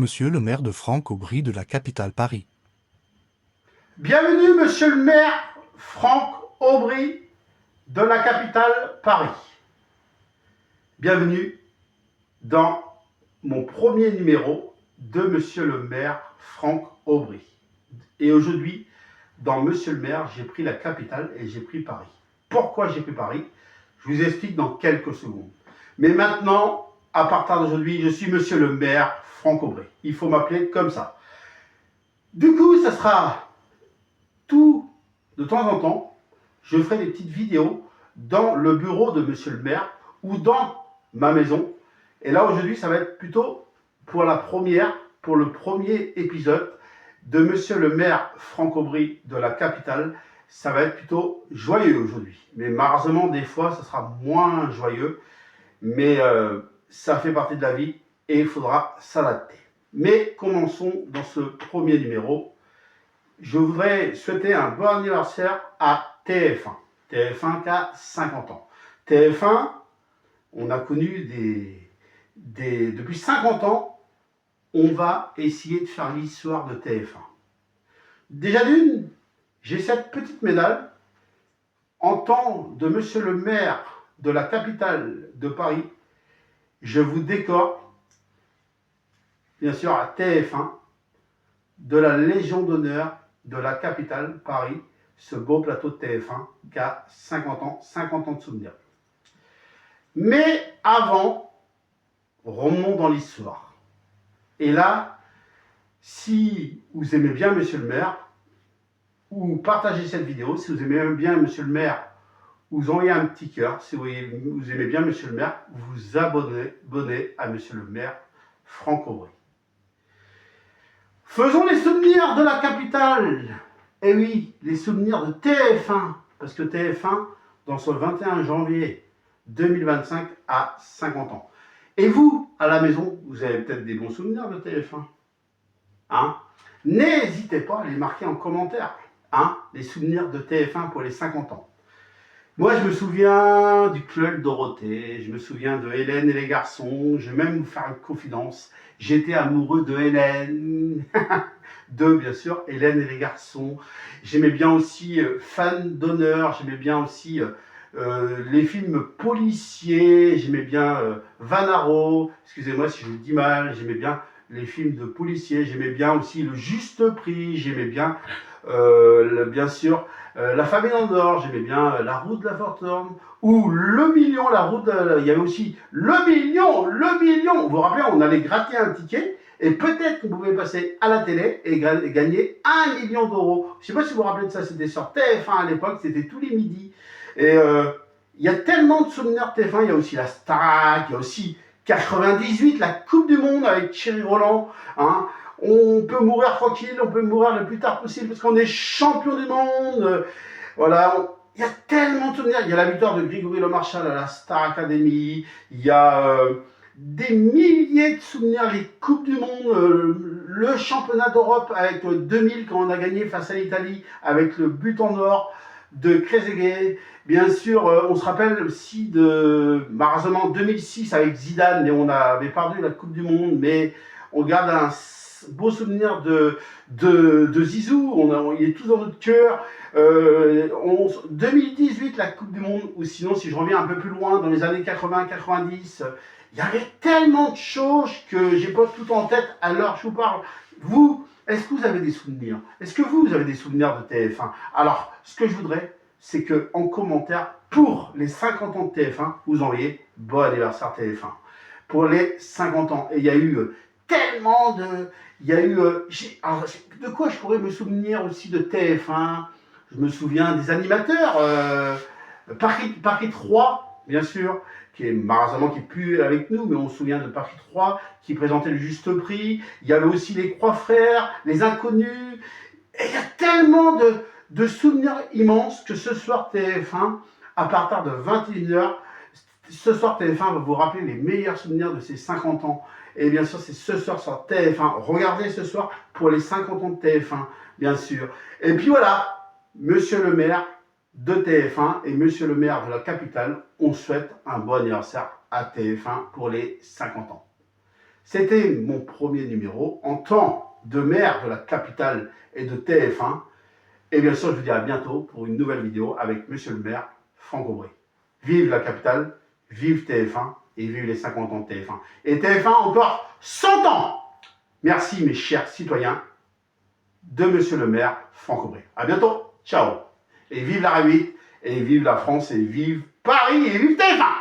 Monsieur le maire de Franck-Aubry de la capitale Paris. Bienvenue, monsieur le maire Franck Aubry de la capitale Paris. Bienvenue dans mon premier numéro de monsieur le maire Franck Aubry. Et aujourd'hui, dans monsieur le maire, j'ai pris la capitale et j'ai pris Paris. Pourquoi j'ai pris Paris? Je vous explique dans quelques secondes. Mais maintenant, à partir d'aujourd'hui, je suis monsieur le maire Franck Aubry. Il faut m'appeler comme ça. Du coup, ça sera tout de temps en temps, je ferai des petites vidéos dans le bureau de monsieur le maire ou dans ma maison. Et là, aujourd'hui, ça va être plutôt pour le premier épisode de monsieur le maire Franck Aubry de la capitale. Ça va être plutôt joyeux aujourd'hui. Mais malheureusement, des fois, ça sera moins joyeux. Mais ça fait partie de la vie et il faudra s'adapter. Mais commençons dans ce premier numéro. Je voudrais souhaiter un bon anniversaire à TF1. TF1 qui a 50 ans. TF1, on a connu depuis 50 ans, on va essayer de faire l'histoire de TF1. Déjà d'une, j'ai cette petite médaille en tant de monsieur le maire de la capitale de Paris. Je vous décore, bien sûr, à TF1, de la Légion d'honneur de la capitale Paris, ce beau plateau de TF1 qui a 50 ans de souvenirs. Mais avant, remontons dans l'histoire. Et là, si vous aimez bien monsieur le maire, ou partagez cette vidéo, si vous aimez bien monsieur le maire, vous envoyez un petit cœur. Si vous aimez bien monsieur le maire, vous abonnez à monsieur le maire Franck Aubry. Faisons les souvenirs de la capitale. Eh oui, les souvenirs de TF1. Parce que TF1, dans ce 21 janvier 2025, a 50 ans. Et vous, à la maison, vous avez peut-être des bons souvenirs de TF1. Hein? N'hésitez pas à les marquer en commentaire. Hein? Les souvenirs de TF1 pour les 50 ans. Moi, je me souviens du Club Dorothée, je me souviens de Hélène et les garçons, je vais même vous faire une confidence. J'étais amoureux de Hélène, bien sûr, Hélène et les garçons. J'aimais bien aussi Fan d'honneur, j'aimais bien aussi les films policiers, j'aimais bien Vanaro, excusez-moi si je vous dis mal, j'aimais bien les films de policiers, j'aimais bien aussi Le Juste Prix, j'aimais bien, bien sûr, La Famille en or, j'aimais bien La Route de la Fortune, ou Le Million, il y avait aussi Le Million. Vous vous rappelez, on allait gratter un ticket, et peut-être qu'on pouvait passer à la télé et gagner 1 million d'euros. Je ne sais pas si vous vous rappelez de ça, c'était sur TF1 à l'époque, c'était tous les midis. Et il y a tellement de souvenirs de TF1, il y a aussi la Starac, il y a aussi 98, la Coupe du Monde avec Thierry Roland. Hein. On peut mourir tranquille, on peut mourir le plus tard possible parce qu'on est champion du monde. Voilà, il y a tellement de souvenirs. Il y a la victoire de Grégory Le Marchal à la Star Academy. Il y a des milliers de souvenirs, les Coupes du Monde, le championnat d'Europe avec 2000 quand on a gagné face à l'Italie avec le but en or de Trezeguet. Bien sûr, on se rappelle aussi de malheureusement 2006 avec Zidane, mais on avait perdu la Coupe du Monde, mais on garde un beau souvenir de Zizou, il est tout dans notre cœur. 2018, la Coupe du Monde, ou sinon, si je reviens un peu plus loin, dans les années 80-90, il y avait tellement de choses que j'ai pas tout en tête à l'heure où je vous parle. Vous, est-ce que vous avez des souvenirs? Est-ce que vous avez des souvenirs de TF1? Alors, ce que je voudrais, c'est qu'en commentaire, pour les 50 ans de TF1, vous envoyez « Bon anniversaire TF1 ». Pour les 50 ans. Et il y a eu tellement de... Il y a eu... alors, de quoi je pourrais me souvenir aussi de TF1? Je me souviens des animateurs. Paris 3, bien sûr, qui est malheureusement qui n'est plus avec nous, mais on se souvient de Paris 3, qui présentait le Juste Prix. Il y avait aussi les Trois Frères, les Inconnus. Et il y a tellement de souvenirs immenses que ce soir TF1, à partir de 21h, ce soir TF1 va vous rappeler les meilleurs souvenirs de ces 50 ans. Et bien sûr, c'est ce soir sur TF1. Regardez ce soir pour les 50 ans de TF1, bien sûr. Et puis voilà, monsieur le maire de TF1 et monsieur le maire de la capitale, on souhaite un bon anniversaire à TF1 pour les 50 ans. C'était mon premier numéro en tant de maire de la capitale et de TF1. Et bien sûr, je vous dis à bientôt pour une nouvelle vidéo avec monsieur le maire Franck Aubry. Vive la capitale, vive TF1 et vive les 50 ans de TF1. Et TF1 encore 100 ans. Merci mes chers citoyens de monsieur le maire Franck Aubry. À bientôt, ciao. Et vive la République, et vive la France, et vive Paris, et vive TF1.